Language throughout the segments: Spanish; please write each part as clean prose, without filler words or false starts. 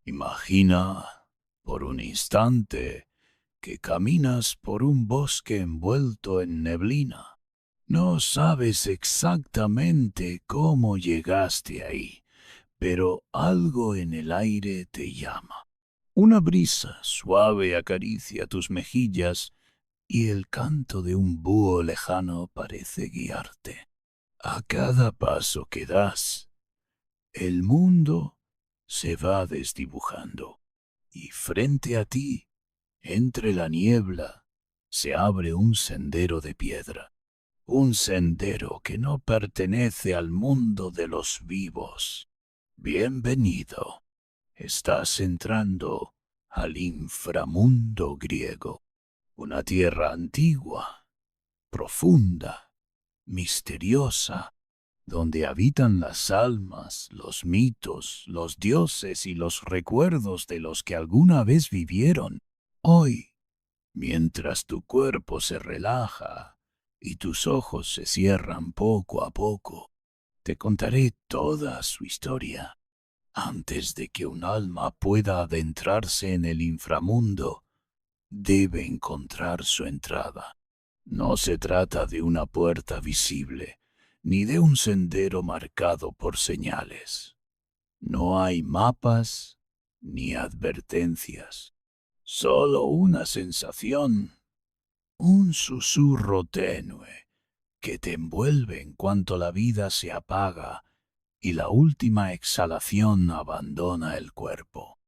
Imagina por un instante que caminas por un bosque envuelto en neblina. No sabes exactamente cómo llegaste ahí, pero algo en el aire te llama. Una brisa suave acaricia tus mejillas y el canto de un búho lejano parece guiarte. A cada paso que das, el mundo se va desdibujando y frente a ti, entre la niebla, se abre un sendero de piedra, un sendero que no pertenece al mundo de los vivos. Bienvenido, estás entrando al inframundo griego, una tierra antigua, profunda, misteriosa, donde habitan las almas, los mitos, los dioses y los recuerdos de los que alguna vez vivieron. Hoy, mientras tu cuerpo se relaja y tus ojos se cierran poco a poco, te contaré toda su historia. Antes de que un alma pueda adentrarse en el inframundo, debe encontrar su entrada. No se trata de una puerta visible, ni de un sendero marcado por señales. No hay mapas ni advertencias, solo una sensación, un susurro tenue que te envuelve en cuanto la vida se apaga y la última exhalación abandona el cuerpo.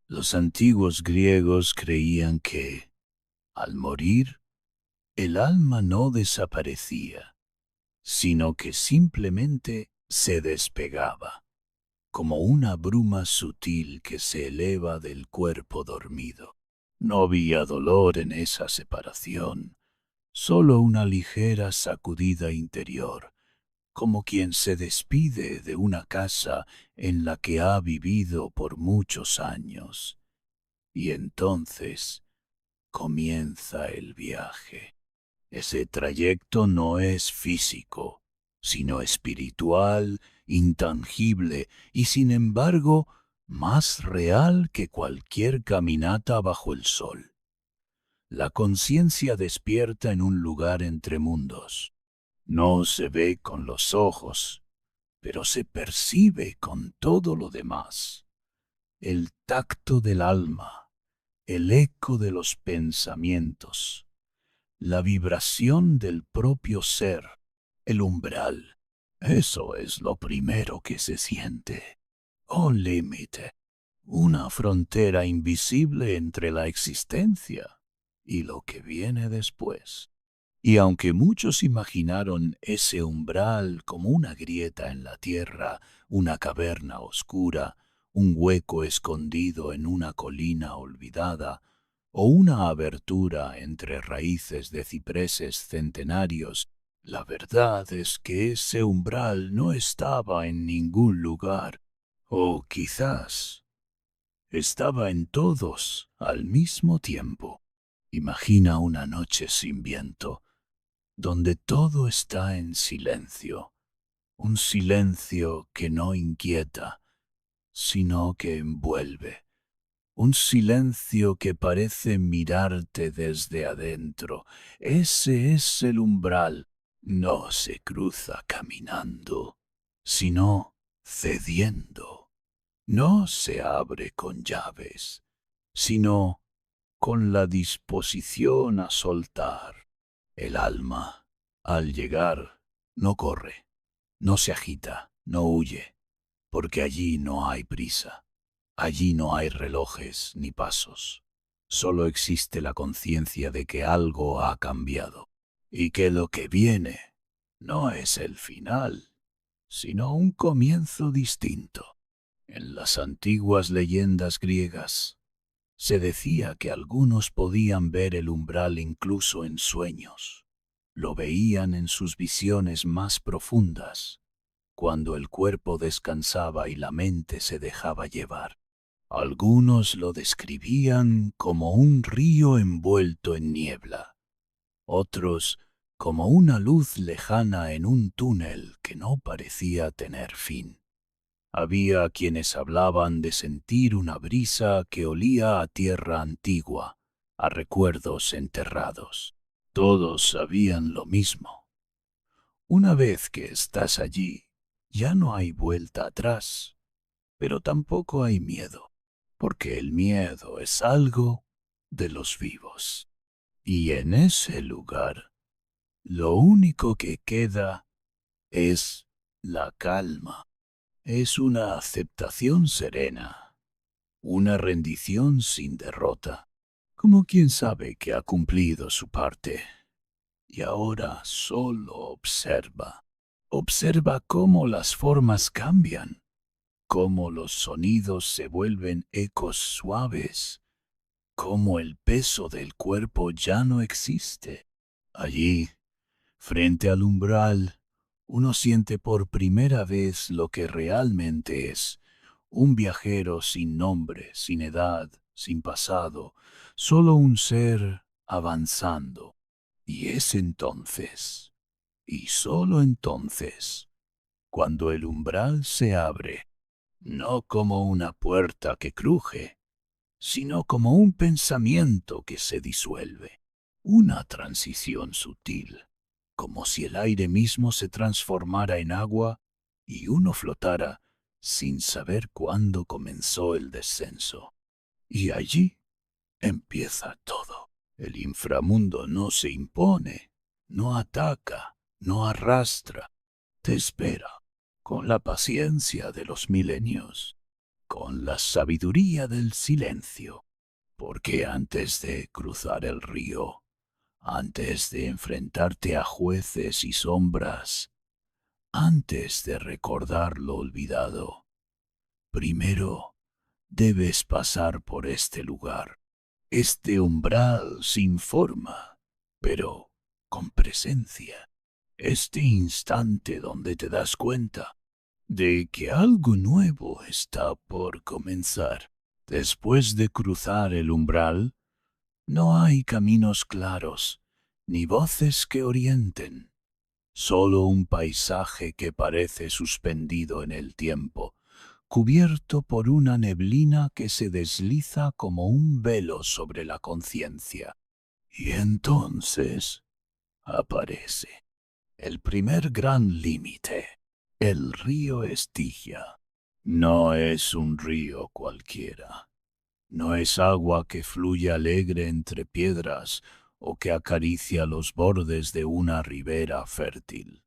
Los antiguos griegos creían que, al morir, el alma no desaparecía, sino que simplemente se despegaba, como una bruma sutil que se eleva del cuerpo dormido. No había dolor en esa separación, solo una ligera sacudida interior, como quien se despide de una casa en la que ha vivido por muchos años. Y entonces comienza el viaje. Ese trayecto no es físico, sino espiritual, intangible y sin embargo más real que cualquier caminata bajo el sol. La conciencia despierta en un lugar entre mundos. No se ve con los ojos, pero se percibe con todo lo demás. El tacto del alma, el eco de los pensamientos, la vibración del propio ser, el umbral. Eso es lo primero que se siente. Un límite, una frontera invisible entre la existencia y lo que viene después. Y aunque muchos imaginaron ese umbral como una grieta en la tierra, una caverna oscura, un hueco escondido en una colina olvidada, o una abertura entre raíces de cipreses centenarios, la verdad es que ese umbral no estaba en ningún lugar, o quizás estaba en todos al mismo tiempo. Imagina una noche sin viento, donde todo está en silencio, un silencio que no inquieta, sino que envuelve, un silencio que parece mirarte desde adentro. Ese es el umbral. No se cruza caminando, sino cediendo. No se abre con llaves, sino con la disposición a soltar. El alma, al llegar, no corre, no se agita, no huye, porque allí no hay prisa, allí no hay relojes ni pasos, solo existe la conciencia de que algo ha cambiado y que lo que viene no es el final, sino un comienzo distinto. En las antiguas leyendas griegas se decía que algunos podían ver el umbral incluso en sueños. Lo veían en sus visiones más profundas, cuando el cuerpo descansaba y la mente se dejaba llevar. Algunos lo describían como un río envuelto en niebla, otros como una luz lejana en un túnel que no parecía tener fin. Había quienes hablaban de sentir una brisa que olía a tierra antigua, a recuerdos enterrados. Todos sabían lo mismo. Una vez que estás allí, ya no hay vuelta atrás, pero tampoco hay miedo, porque el miedo es algo de los vivos. Y en ese lugar, lo único que queda es la calma. Es una aceptación serena, una rendición sin derrota, como quien sabe que ha cumplido su parte y ahora solo observa. Observa cómo las formas cambian, cómo los sonidos se vuelven ecos suaves, cómo el peso del cuerpo ya no existe. Allí, frente al umbral, uno siente por primera vez lo que realmente es un viajero sin nombre, sin edad, sin pasado, solo un ser avanzando. Y es entonces, y solo entonces, cuando el umbral se abre, no como una puerta que cruje, sino como un pensamiento que se disuelve, una transición sutil, como si el aire mismo se transformara en agua y uno flotara sin saber cuándo comenzó el descenso. Y allí empieza todo. El inframundo no se impone, no ataca, no arrastra, te espera, con la paciencia de los milenios, con la sabiduría del silencio, porque antes de cruzar el río, antes de enfrentarte a jueces y sombras, antes de recordar lo olvidado, primero debes pasar por este lugar, este umbral sin forma, pero con presencia, este instante donde te das cuenta de que algo nuevo está por comenzar. Después de cruzar el umbral, no hay caminos claros, ni voces que orienten, solo un paisaje que parece suspendido en el tiempo, cubierto por una neblina que se desliza como un velo sobre la conciencia. Y entonces aparece el primer gran límite, el río Estigia. No es un río cualquiera. No es agua que fluye alegre entre piedras o que acaricia los bordes de una ribera fértil.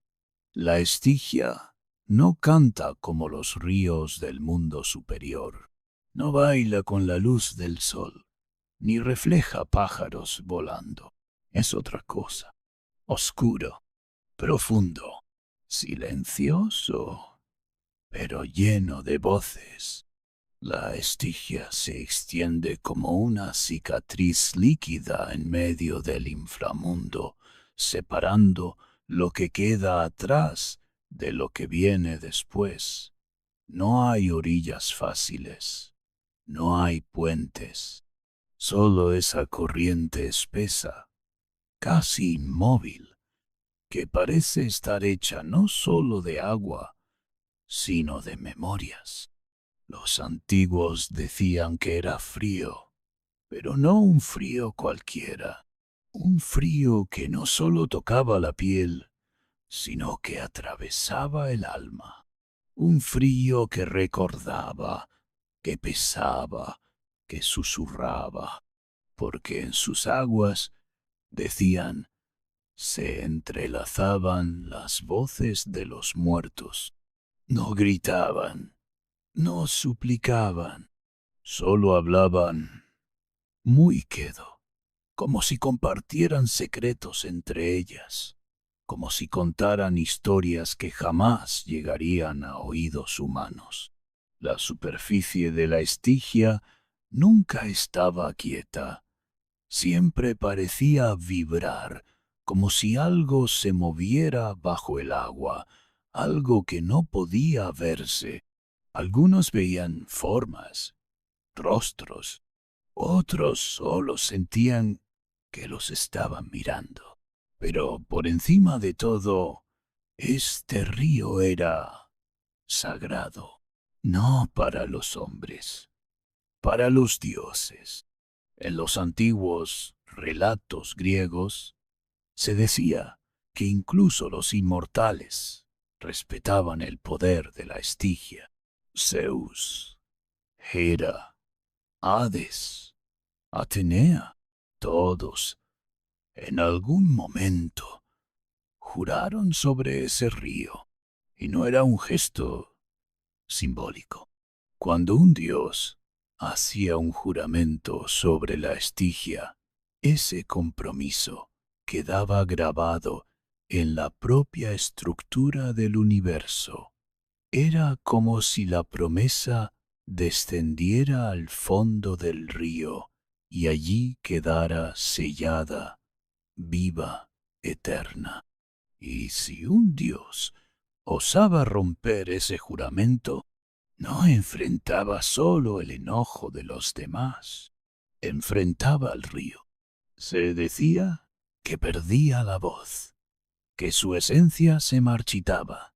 La Estigia no canta como los ríos del mundo superior, no baila con la luz del sol, ni refleja pájaros volando. Es otra cosa, oscuro, profundo, silencioso, pero lleno de voces. La Estigia se extiende como una cicatriz líquida en medio del inframundo, separando lo que queda atrás de lo que viene después. No hay orillas fáciles, no hay puentes, solo esa corriente espesa, casi inmóvil, que parece estar hecha no solo de agua, sino de memorias. Los antiguos decían que era frío, pero no un frío cualquiera, un frío que no solo tocaba la piel, sino que atravesaba el alma, un frío que recordaba, que pesaba, que susurraba, porque en sus aguas, decían, se entrelazaban las voces de los muertos. No gritaban, no suplicaban, solo hablaban muy quedo, como si compartieran secretos entre ellas, como si contaran historias que jamás llegarían a oídos humanos. La superficie de la Estigia nunca estaba quieta, siempre parecía vibrar, como si algo se moviera bajo el agua, algo que no podía verse. Algunos veían formas, rostros, otros solo sentían que los estaban mirando. Pero por encima de todo, este río era sagrado. no para los hombres, para los dioses. En los antiguos relatos griegos se decía que incluso los inmortales respetaban el poder de la Estigia. Zeus, Hera, Hades, Atenea, todos, en algún momento, juraron sobre ese río, y no era un gesto simbólico. Cuando un dios hacía un juramento sobre la Estigia, ese compromiso quedaba grabado en la propia estructura del universo. Era como si la promesa descendiera al fondo del río y allí quedara sellada, viva, eterna. Y si un dios osaba romper ese juramento, no enfrentaba solo el enojo de los demás, enfrentaba al río. Se decía que perdía la voz, que su esencia se marchitaba,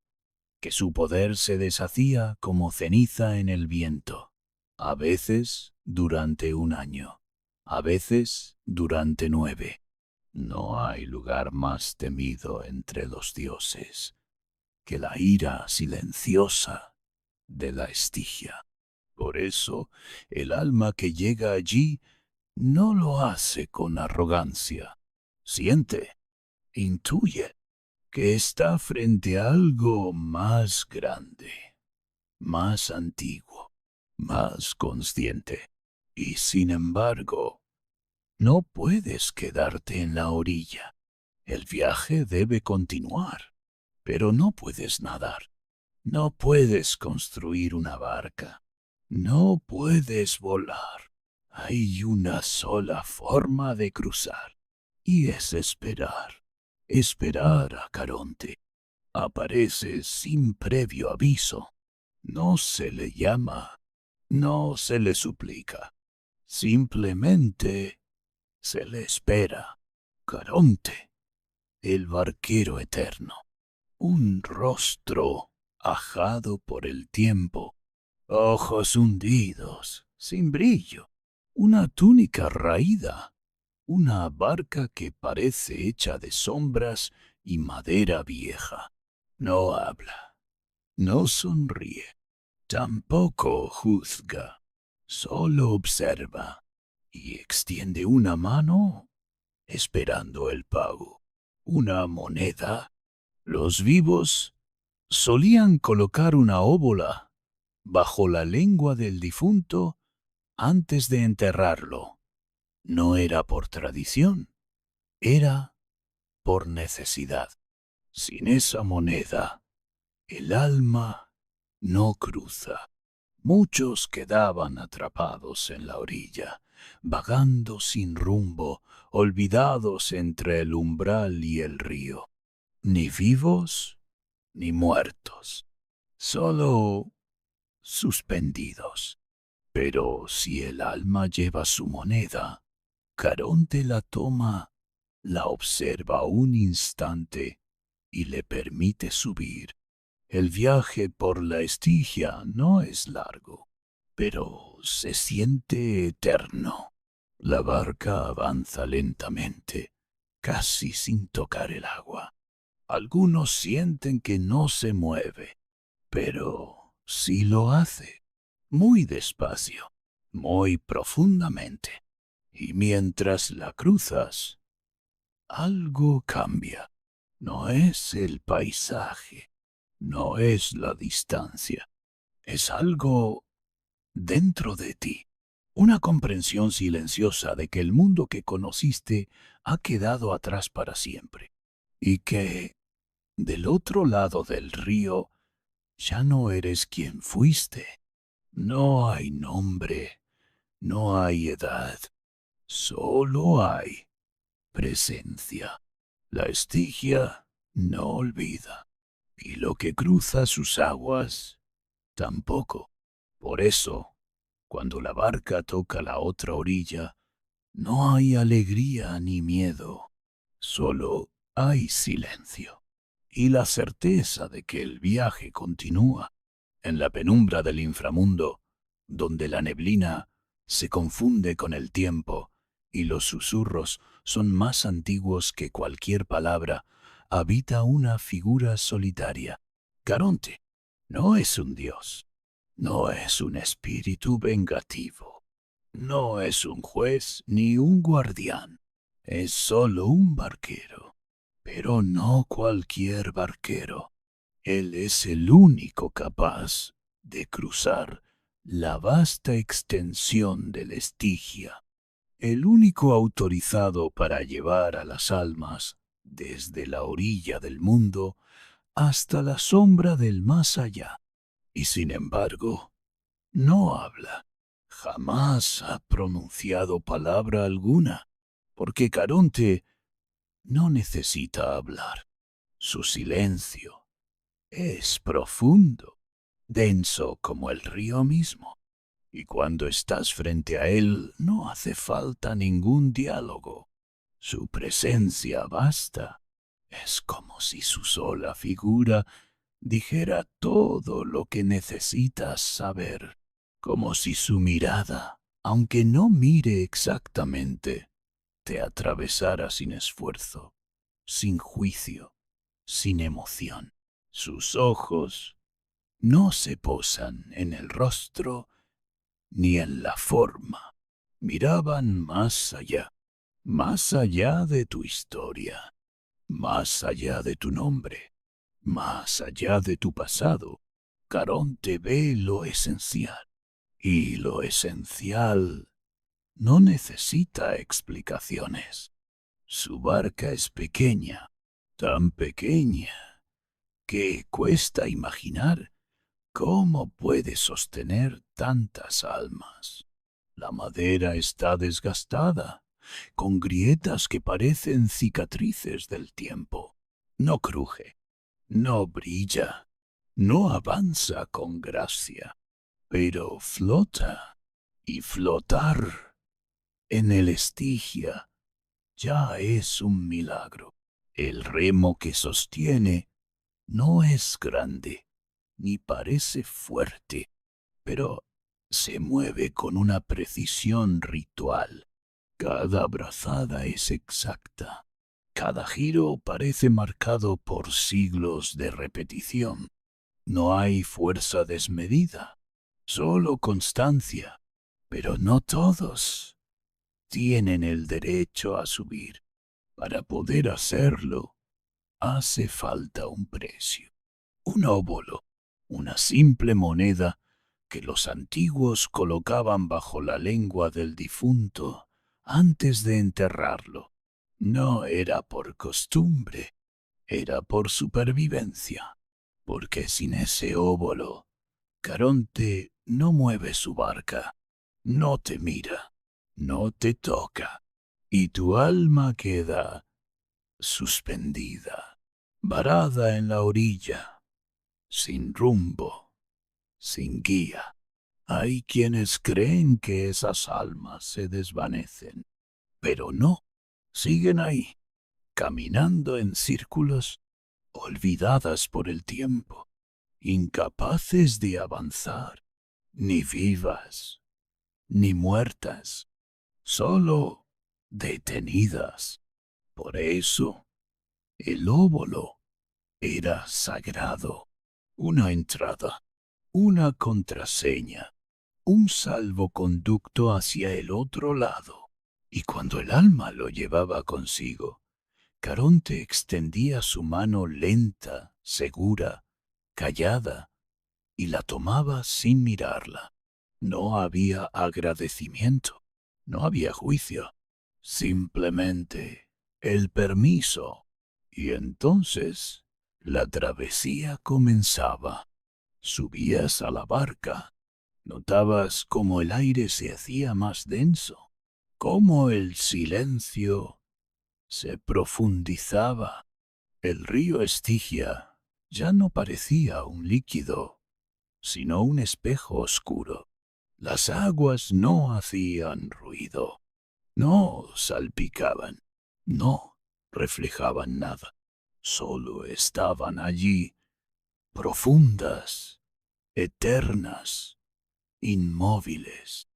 que su poder se deshacía como ceniza en el viento, a veces durante un año, a veces durante 9. No hay lugar más temido entre los dioses que la ira silenciosa de la Estigia. Por eso, el alma que llega allí no lo hace con arrogancia. Siente, intuye que está frente a algo más grande, más antiguo, más consciente. Y sin embargo, no puedes quedarte en la orilla. El viaje debe continuar, pero no puedes nadar. No puedes construir una barca. No puedes volar. Hay una sola forma de cruzar, y es esperar. Esperar a Caronte. Aparece sin previo aviso. No se le llama, no se le suplica. Simplemente se le espera. Caronte, el barquero eterno. Un rostro ajado por el tiempo, ojos hundidos, sin brillo, una túnica raída, una barca que parece hecha de sombras y madera vieja. No habla, no sonríe, tampoco juzga, solo observa y extiende una mano esperando el pago. Una moneda. Los vivos solían colocar una óbola bajo la lengua del difunto antes de enterrarlo. No era por tradición, era por necesidad. Sin esa moneda, el alma no cruza. Muchos quedaban atrapados en la orilla, vagando sin rumbo, olvidados entre el umbral y el río. Ni vivos ni muertos, solo suspendidos. Pero si el alma lleva su moneda, Caronte la toma, la observa un instante y le permite subir. El viaje por la Estigia no es largo, pero se siente eterno. La barca avanza lentamente, casi sin tocar el agua. Algunos sienten que no se mueve, pero sí lo hace, muy despacio, muy profundamente. Y mientras la cruzas, algo cambia. No es el paisaje, no es la distancia, es algo dentro de ti. Una comprensión silenciosa de que el mundo que conociste ha quedado atrás para siempre y que del otro lado del río ya no eres quien fuiste. No hay nombre, no hay edad, solo hay presencia. La Estigia no olvida, y lo que cruza sus aguas tampoco. Por eso, cuando la barca toca la otra orilla, no hay alegría ni miedo, solo hay silencio y la certeza de que el viaje continúa. En la penumbra del inframundo, donde la neblina se confunde con el tiempo y los susurros son más antiguos que cualquier palabra, habita una figura solitaria. Caronte no es un dios, no es un espíritu vengativo, no es un juez ni un guardián, es solo un barquero, pero no cualquier barquero. Él es el único capaz de cruzar la vasta extensión del Estigia, el único autorizado para llevar a las almas desde la orilla del mundo hasta la sombra del más allá. Y sin embargo, no habla. Jamás ha pronunciado palabra alguna, porque Caronte no necesita hablar. Su silencio es profundo, denso como el río mismo, y cuando estás frente a él no hace falta ningún diálogo. Su presencia basta. Es como si su sola figura dijera todo lo que necesitas saber, como si su mirada, aunque no mire exactamente, te atravesara sin esfuerzo, sin juicio, sin emoción. Sus ojos no se posan en el rostro ni en la forma. Miraban más allá de tu historia, más allá de tu nombre, más allá de tu pasado. Caronte ve lo esencial, y lo esencial no necesita explicaciones. Su barca es pequeña, tan pequeña que cuesta imaginar cómo puede sostener tantas almas. La madera está desgastada, con grietas que parecen cicatrices del tiempo. No cruje, no brilla, no avanza con gracia, pero flota, y flotar en el Estigia ya es un milagro. El remo que sostiene no es grande, ni parece fuerte, pero se mueve con una precisión ritual. Cada brazada es exacta. Cada giro parece marcado por siglos de repetición. No hay fuerza desmedida, solo constancia. Pero no todos tienen el derecho a subir. Para poder hacerlo, hace falta un precio. Un óbolo, una simple moneda que los antiguos colocaban bajo la lengua del difunto antes de enterrarlo. No era por costumbre, era por supervivencia, porque sin ese óbolo, Caronte no mueve su barca, no te mira, no te toca, y tu alma queda suspendida, varada en la orilla, sin rumbo, sin guía. Hay quienes creen que esas almas se desvanecen, pero no, siguen ahí, caminando en círculos, olvidadas por el tiempo, incapaces de avanzar, ni vivas, ni muertas, solo detenidas. Por eso, el óvulo era sagrado, una entrada, una contraseña, un salvoconducto hacia el otro lado. Y cuando el alma lo llevaba consigo, Caronte extendía su mano lenta, segura, callada, y la tomaba sin mirarla. No había agradecimiento, no había juicio, simplemente el permiso. Y entonces la travesía comenzaba. Subías a la barca. Notabas cómo el aire se hacía más denso, cómo el silencio se profundizaba. El río Estigia ya no parecía un líquido, sino un espejo oscuro. Las aguas no hacían ruido, no salpicaban, no reflejaban nada, solo estaban allí, profundas, eternas, inmóviles.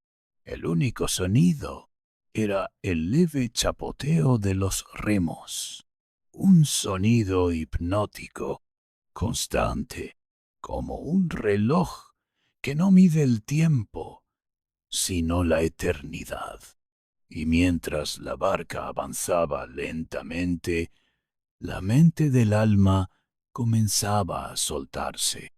El único sonido era el leve chapoteo de los remos, un sonido hipnótico, constante, como un reloj que no mide el tiempo, sino la eternidad. Y mientras la barca avanzaba lentamente, la mente del alma comenzaba a soltarse,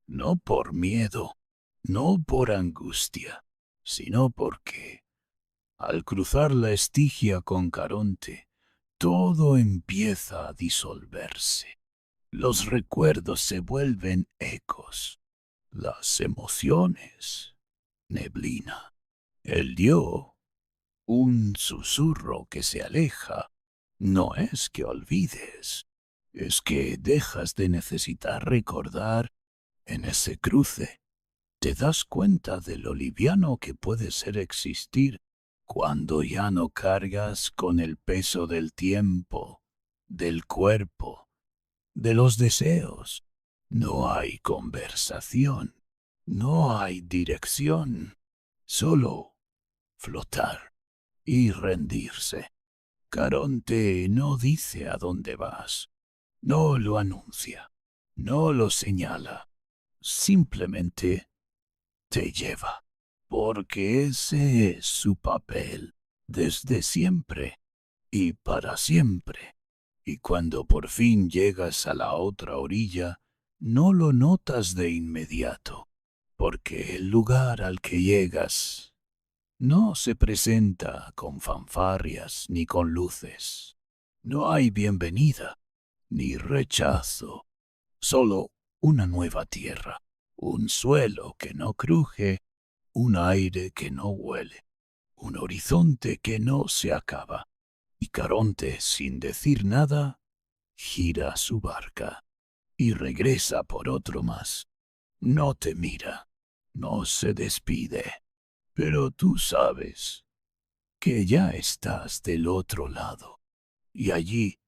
no por miedo, no por angustia, sino porque, al cruzar la Estigia con Caronte, todo empieza a disolverse. Los recuerdos se vuelven ecos, las emociones, neblina. El yo, un susurro que se aleja. No es que olvides, es que dejas de necesitar recordar en ese cruce. Te das cuenta de lo liviano que puede ser existir cuando ya no cargas con el peso del tiempo, del cuerpo, de los deseos. No hay conversación, no hay dirección, solo flotar y rendirse. Caronte no dice a dónde vas, no lo anuncia, no lo señala, simplemente te lleva, porque ese es su papel desde siempre y para siempre. Y cuando por fin llegas a la otra orilla, no lo notas de inmediato, porque el lugar al que llegas no se presenta con fanfarrias ni con luces. No hay bienvenida ni rechazo, solo una nueva tierra, un suelo que no cruje, un aire que no huele, un horizonte que no se acaba. Y Caronte, sin decir nada, gira su barca y regresa por otro más. No te mira, no se despide, pero tú sabes que ya estás del otro lado. Y allí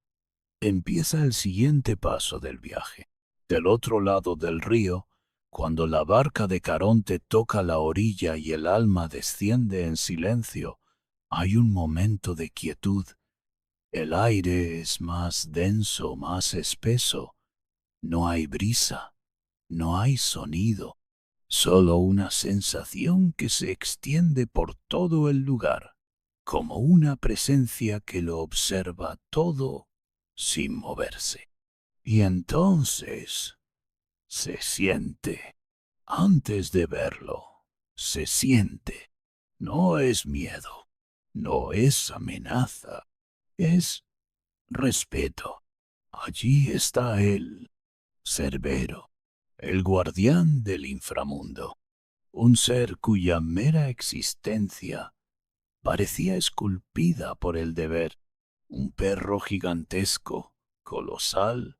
empieza el siguiente paso del viaje. Del otro lado del río, cuando la barca de Caronte toca la orilla y el alma desciende en silencio, hay un momento de quietud. El aire es más denso, más espeso. No hay brisa, no hay sonido, solo una sensación que se extiende por todo el lugar, como una presencia que lo observa todo sin moverse. Y entonces se siente, antes de verlo, se siente. No es miedo, no es amenaza, es respeto. Allí está él, Cerbero, el guardián del inframundo, un ser cuya mera existencia parecía esculpida por el deber, un perro gigantesco, colosal,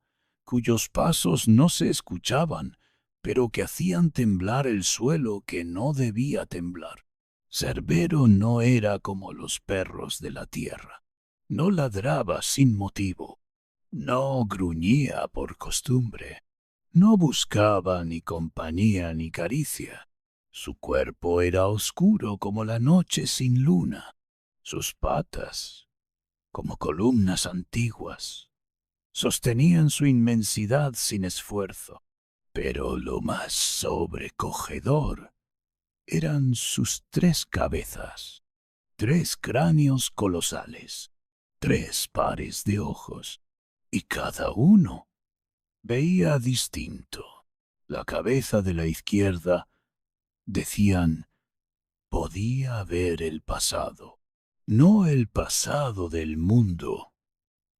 cuyos pasos no se escuchaban, pero que hacían temblar el suelo que no debía temblar. Cerbero no era como los perros de la tierra. No ladraba sin motivo, no gruñía por costumbre, no buscaba ni compañía ni caricia. Su cuerpo era oscuro como la noche sin luna, sus patas, como columnas antiguas, sostenían su inmensidad sin esfuerzo. Pero lo más sobrecogedor eran sus tres cabezas, tres cráneos colosales, tres pares de ojos, y cada uno veía distinto. La cabeza de la izquierda, decían, podía ver el pasado, no el pasado del mundo,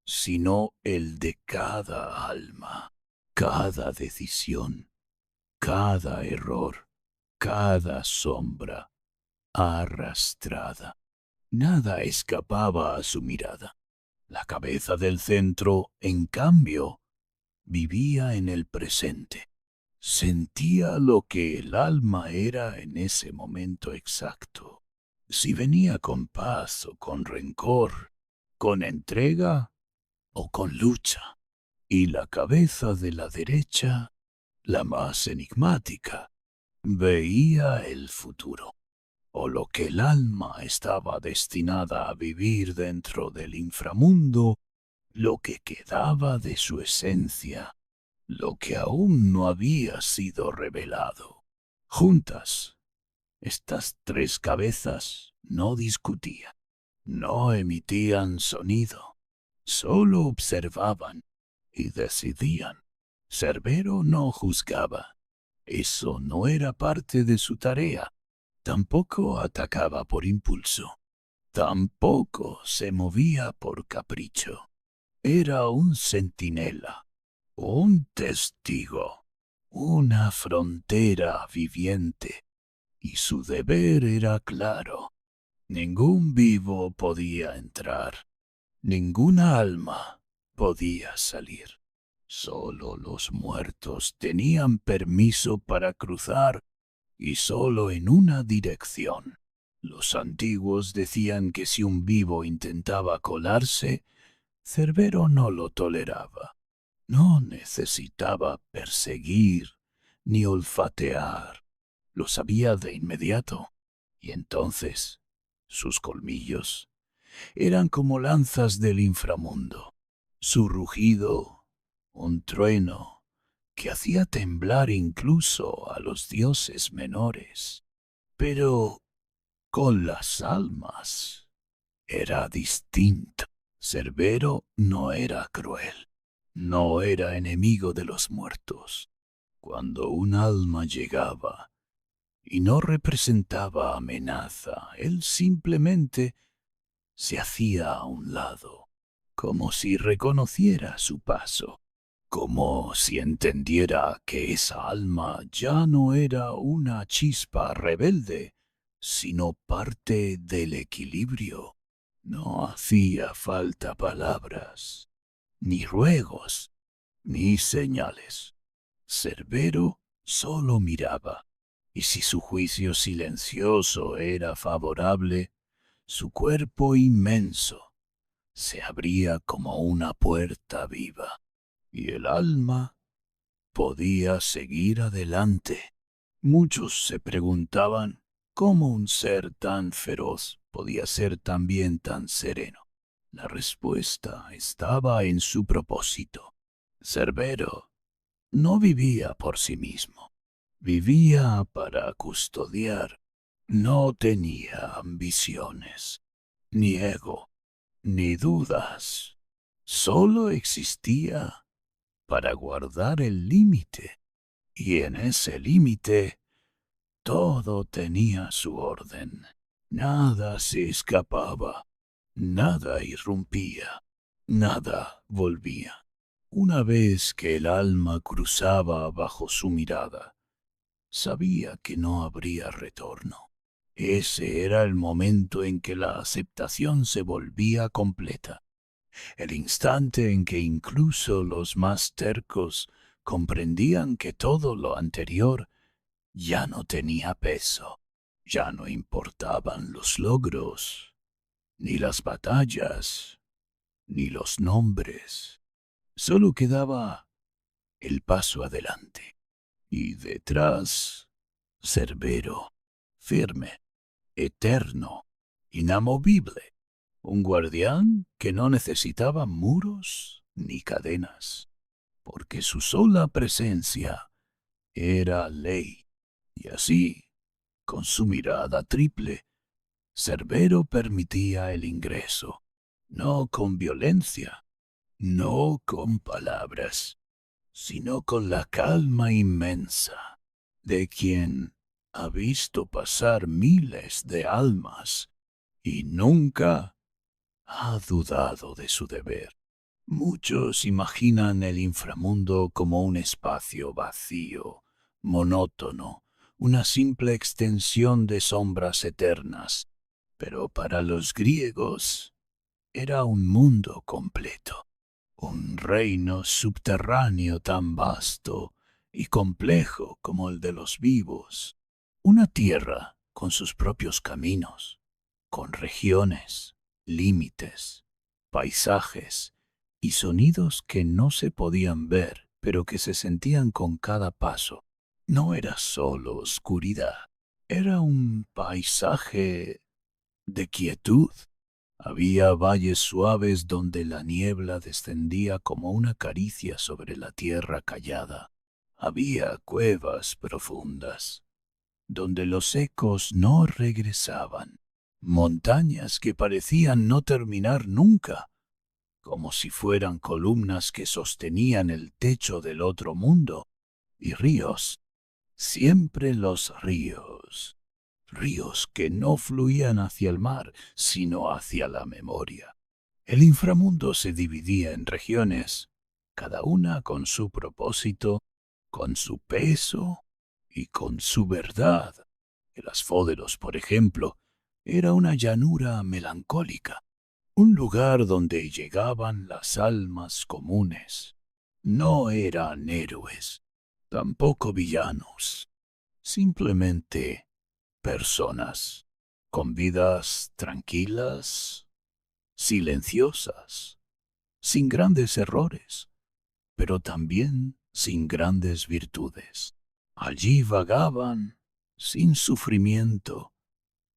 sino el de cada alma, cada decisión, cada error, cada sombra arrastrada. Nada escapaba a su mirada. La cabeza del centro, en cambio, vivía en el presente. Sentía lo que el alma era en ese momento exacto. Si venía con paz o con rencor, con entrega o con lucha. Y la cabeza de la derecha, la más enigmática, Veía el futuro, o lo que el alma estaba destinada a vivir dentro del inframundo, lo que quedaba de su esencia, lo que aún no había sido revelado. Juntas, estas tres cabezas no discutían, no emitían sonido, solo observaban y decidían. Cerbero no juzgaba. Eso no era parte de su tarea. Tampoco atacaba por impulso. Tampoco se movía por capricho. Era un centinela, un testigo, una frontera viviente. Y su deber era claro. Ningún vivo podía entrar. Ninguna alma podía salir. Solo los muertos tenían permiso para cruzar y solo en una dirección. Los antiguos decían que si un vivo intentaba colarse, Cerbero no lo toleraba. No necesitaba perseguir ni olfatear. Lo sabía de inmediato. Y entonces sus colmillos eran como lanzas del inframundo. Su rugido, un trueno que hacía temblar incluso a los dioses menores. Pero con las almas era distinto. Cerbero no era cruel, no era enemigo de los muertos. Cuando un alma llegaba y no representaba amenaza, él simplemente se hacía a un lado, como si reconociera su paso, como si entendiera que esa alma ya no era una chispa rebelde, sino parte del equilibrio. No hacía falta palabras, ni ruegos, ni señales. Cerbero solo miraba, y si su juicio silencioso era favorable, su cuerpo inmenso se abría como una puerta viva, y el alma podía seguir adelante. Muchos se preguntaban cómo un ser tan feroz podía ser también tan sereno. La respuesta estaba en su propósito. Cerbero no vivía por sí mismo, vivía para custodiar. No tenía ambiciones, ni ego, ni dudas. Solo existía para guardar el límite, y en ese límite todo tenía su orden. Nada se escapaba, nada irrumpía, nada volvía. Una vez que el alma cruzaba bajo su mirada, sabía que no habría retorno. Ese era el momento en que la aceptación se volvía completa, el instante en que incluso los más tercos comprendían que todo lo anterior ya no tenía peso, ya no importaban los logros, ni las batallas, ni los nombres. Solo quedaba el paso adelante. Y detrás, Cerbero, firme, eterno, inamovible, un guardián que no necesitaba muros ni cadenas, porque su sola presencia era ley. Y así, con su mirada triple, Cerbero permitía el ingreso, no con violencia, no con palabras, sino con la calma inmensa de quien ha visto pasar miles de almas y nunca ha dudado de su deber. Muchos imaginan el inframundo como un espacio vacío, monótono, una simple extensión de sombras eternas, pero para los griegos era un mundo completo, un reino subterráneo tan vasto y complejo como el de los vivos, una tierra con sus propios caminos, con regiones, límites, paisajes y sonidos que no se podían ver, pero que se sentían con cada paso. no era solo oscuridad, era un paisaje de quietud. Había valles suaves donde la niebla descendía como una caricia sobre la tierra callada. Había cuevas profundas donde los ecos no regresaban. Montañas que parecían no terminar nunca, como si fueran columnas que sostenían el techo del otro mundo. Y ríos, siempre los ríos. Ríos que no fluían hacia el mar, sino hacia la memoria. El inframundo se dividía en regiones, cada una con su propósito, con su peso y con su verdad. El Asfódelos, por ejemplo, era una llanura melancólica, un lugar donde llegaban las almas comunes. No eran héroes, tampoco villanos, simplemente personas con vidas tranquilas, silenciosas, sin grandes errores, pero también sin grandes virtudes. Allí vagaban sin sufrimiento,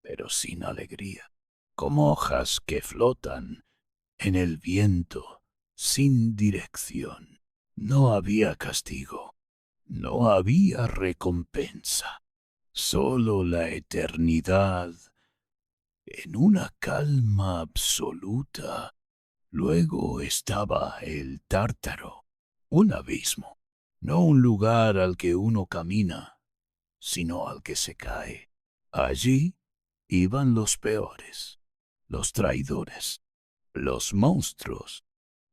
pero sin alegría, como hojas que flotan en el viento sin dirección. No había castigo, no había recompensa, solo la eternidad en una calma absoluta. Luego estaba el Tártaro, un abismo, no un lugar al que uno camina, sino al que se cae. Allí iban los peores, los traidores, los monstruos,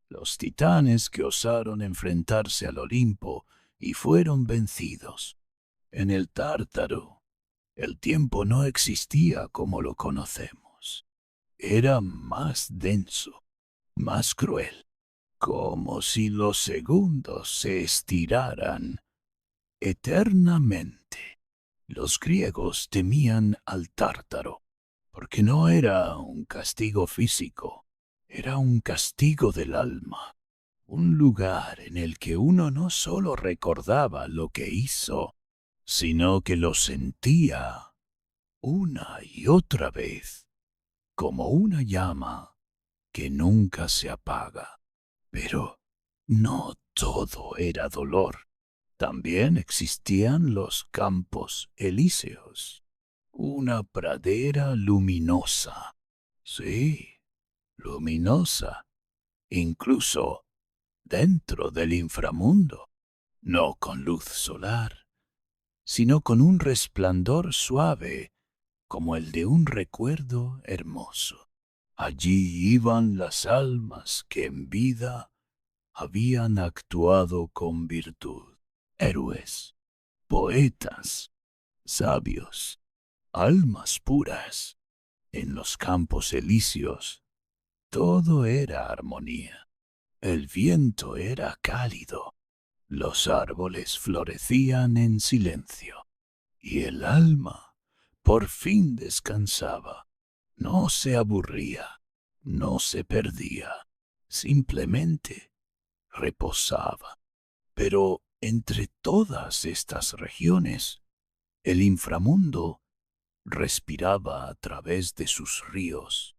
los titanes que osaron enfrentarse al Olimpo y fueron vencidos. En el Tártaro, el tiempo no existía como lo conocemos. Era más denso, más cruel, como si los segundos se estiraran eternamente. Los griegos temían al Tártaro, porque no era un castigo físico, era un castigo del alma, un lugar en el que uno no solo recordaba lo que hizo, sino que lo sentía una y otra vez, como una llama que nunca se apaga. Pero no todo era dolor. También existían los campos elíseos, una pradera luminosa. Sí, luminosa, incluso dentro del inframundo, no con luz solar, sino con un resplandor suave como el de un recuerdo hermoso. Allí iban las almas que en vida habían actuado con virtud, héroes, poetas, sabios, almas puras. En los campos elíseos todo era armonía. El viento era cálido, los árboles florecían en silencio, y el alma por fin descansaba. No se aburría, no se perdía, simplemente reposaba. Pero entre todas estas regiones, el inframundo respiraba a través de sus ríos,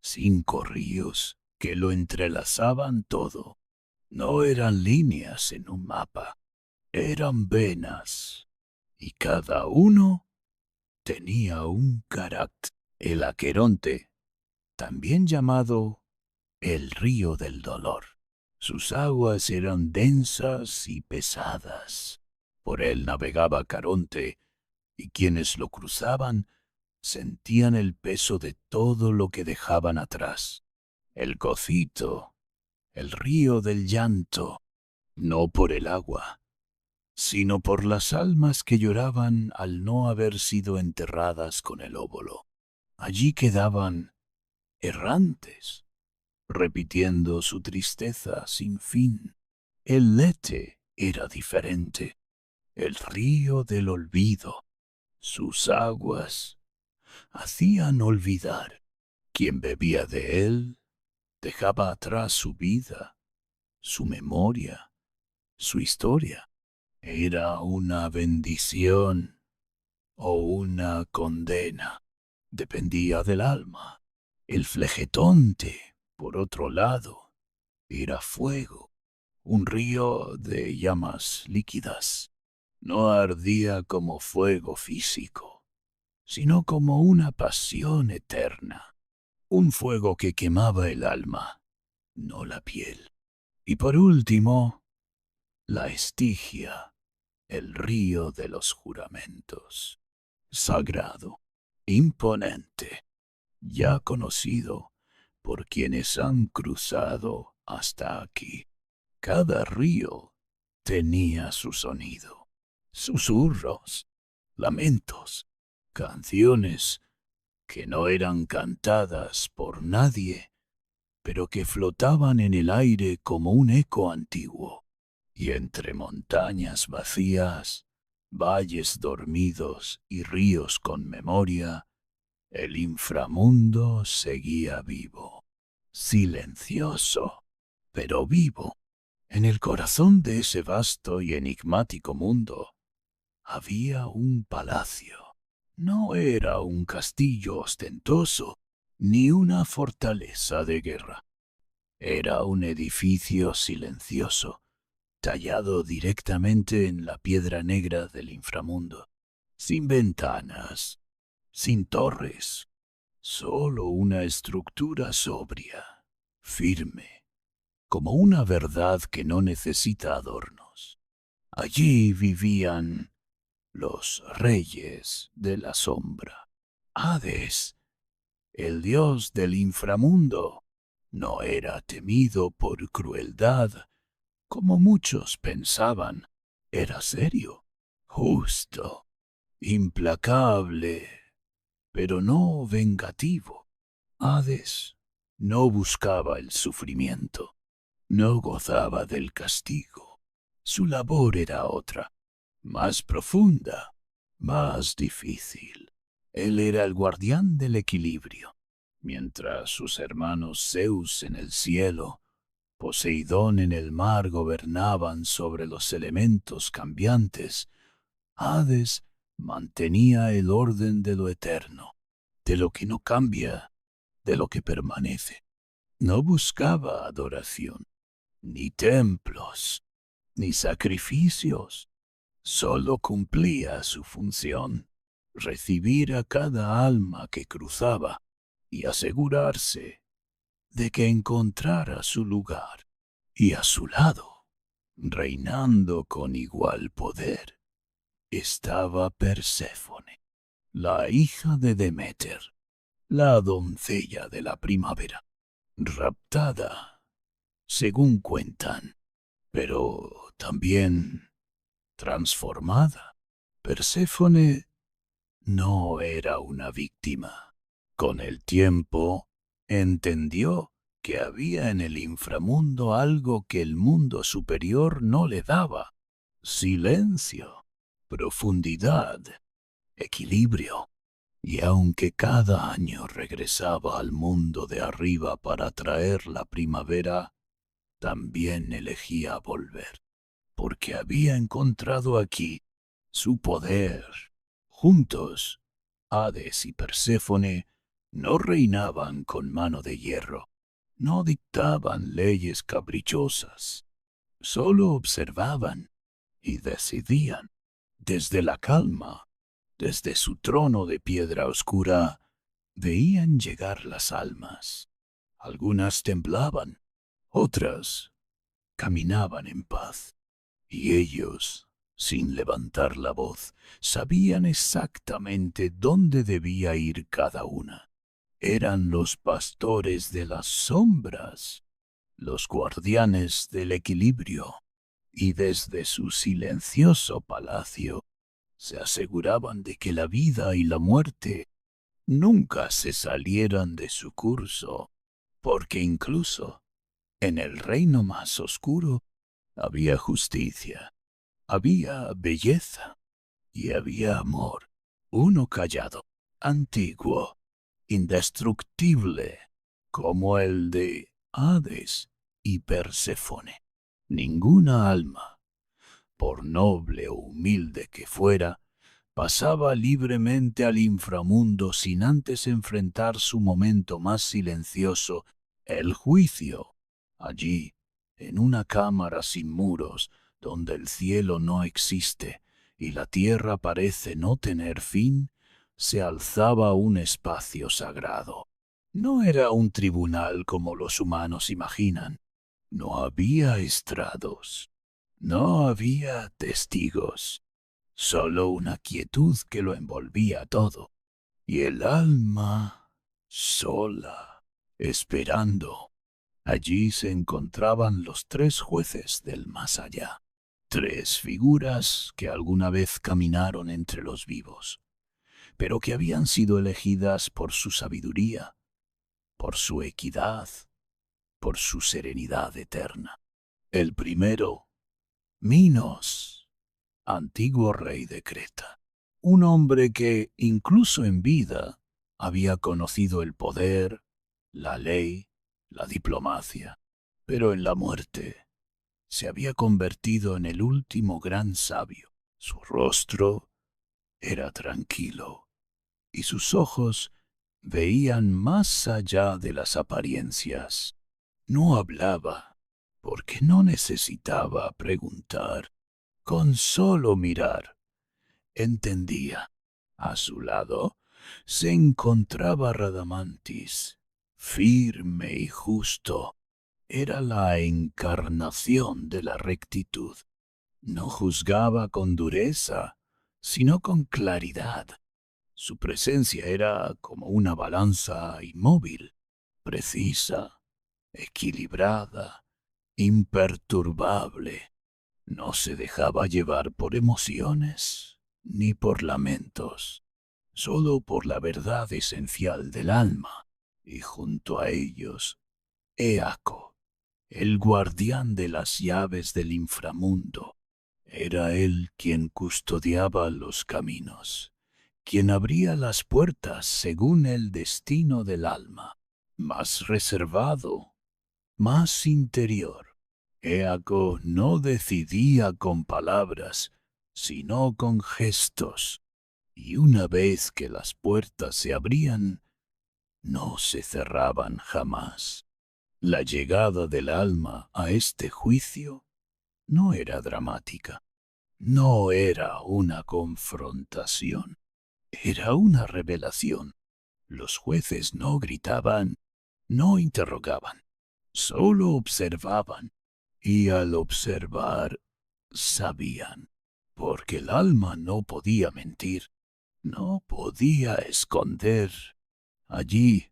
5 ríos que lo entrelazaban todo. No eran líneas en un mapa, eran venas, y cada uno tenía un carácter. El Aqueronte, también llamado el río del dolor. Sus aguas eran densas y pesadas. Por él navegaba Caronte, y quienes lo cruzaban sentían el peso de todo lo que dejaban atrás. El Cocito, el río del llanto, no por el agua, sino por las almas que lloraban al no haber sido enterradas con el óbolo. Allí quedaban errantes, repitiendo su tristeza sin fin. El Lete era diferente, el río del olvido. Sus aguas hacían olvidar. Quien bebía de él dejaba atrás su vida, su memoria, su historia. Era una bendición o una condena. Dependía del alma. El flegetonte, por otro lado, era fuego, un río de llamas líquidas. No ardía como fuego físico, sino como una pasión eterna, un fuego que quemaba el alma, no la piel. Y por último, la Estigia, el río de los juramentos, sagrado, imponente, ya conocido por quienes han cruzado hasta aquí. Cada río tenía su sonido, susurros, lamentos, canciones que no eran cantadas por nadie, pero que flotaban en el aire como un eco antiguo. Y entre montañas vacías, valles dormidos y ríos con memoria, el inframundo seguía vivo, silencioso, pero vivo. En el corazón de ese vasto y enigmático mundo había un palacio. No era un castillo ostentoso, ni una fortaleza de guerra. Era un edificio silencioso, tallado directamente en la piedra negra del inframundo, sin ventanas, sin torres, solo una estructura sobria, firme, como una verdad que no necesita adornos. Allí vivían los reyes de la sombra. Hades, el dios del inframundo, no era temido por crueldad, como muchos pensaban. Era serio, justo, implacable, pero no vengativo. Hades no buscaba el sufrimiento, no gozaba del castigo. Su labor era otra, más profunda, más difícil. Él era el guardián del equilibrio, mientras sus hermanos Zeus en el cielo, Poseidón en el mar gobernaban sobre los elementos cambiantes. Hades mantenía el orden de lo eterno, de lo que no cambia, de lo que permanece. No buscaba adoración, ni templos, ni sacrificios. Solo cumplía su función, recibir a cada alma que cruzaba y asegurarse de que encontrara su lugar. Y a su lado, reinando con igual poder, estaba Perséfone, la hija de Deméter, la doncella de la primavera, raptada, según cuentan, pero también transformada. Perséfone no era una víctima. Con el tiempo, entendió que había en el inframundo algo que el mundo superior no le daba: silencio, profundidad, equilibrio. Y aunque cada año regresaba al mundo de arriba para traer la primavera, también elegía volver, porque había encontrado aquí su poder. Juntos, Hades y Perséfone no reinaban con mano de hierro, no dictaban leyes caprichosas, solo observaban y decidían. Desde la calma, desde su trono de piedra oscura, veían llegar las almas. Algunas temblaban, otras caminaban en paz. Y ellos, sin levantar la voz, sabían exactamente dónde debía ir cada una. Eran los pastores de las sombras, los guardianes del equilibrio, y desde su silencioso palacio se aseguraban de que la vida y la muerte nunca se salieran de su curso, porque incluso en el reino más oscuro había justicia, había belleza y había amor, uno callado, antiguo, indestructible, como el de Hades y Perséfone. Ninguna alma por noble o humilde que fuera, pasaba libremente al inframundo sin antes enfrentar su momento más silencioso, el juicio. Allí, en una cámara sin muros, donde el cielo no existe y la tierra parece no tener fin, se alzaba un espacio sagrado. No era un tribunal como los humanos imaginan. No había estrados. No había testigos. Solo una quietud que lo envolvía todo. Y el alma sola, esperando. Allí se encontraban los tres jueces del más allá. Tres figuras que alguna vez caminaron entre los vivos, pero que habían sido elegidas por su sabiduría, por su equidad, por su serenidad eterna. El primero, Minos, antiguo rey de Creta, un hombre que, incluso en vida, había conocido el poder, la ley, la diplomacia, pero en la muerte se había convertido en el último gran sabio. Su rostro era tranquilo y sus ojos veían más allá de las apariencias. No hablaba, porque no necesitaba preguntar. Con solo mirar, entendía. A su lado se encontraba Radamantis, firme y justo. Era la encarnación de la rectitud. No juzgaba con dureza, sino con claridad. Su presencia era como una balanza inmóvil, precisa, equilibrada, imperturbable. No se dejaba llevar por emociones ni por lamentos, solo por la verdad esencial del alma. Y junto a ellos, Éaco, el guardián de las llaves del inframundo. Era él quien custodiaba los caminos, quien abría las puertas según el destino del alma, más reservado, más interior. Éaco no decidía con palabras, sino con gestos, y una vez que las puertas se abrían, no se cerraban jamás. La llegada del alma a este juicio no era dramática, no era una confrontación, era una revelación. Los jueces no gritaban, no interrogaban, solo observaban, y al observar sabían, porque el alma no podía mentir, no podía esconder. Allí,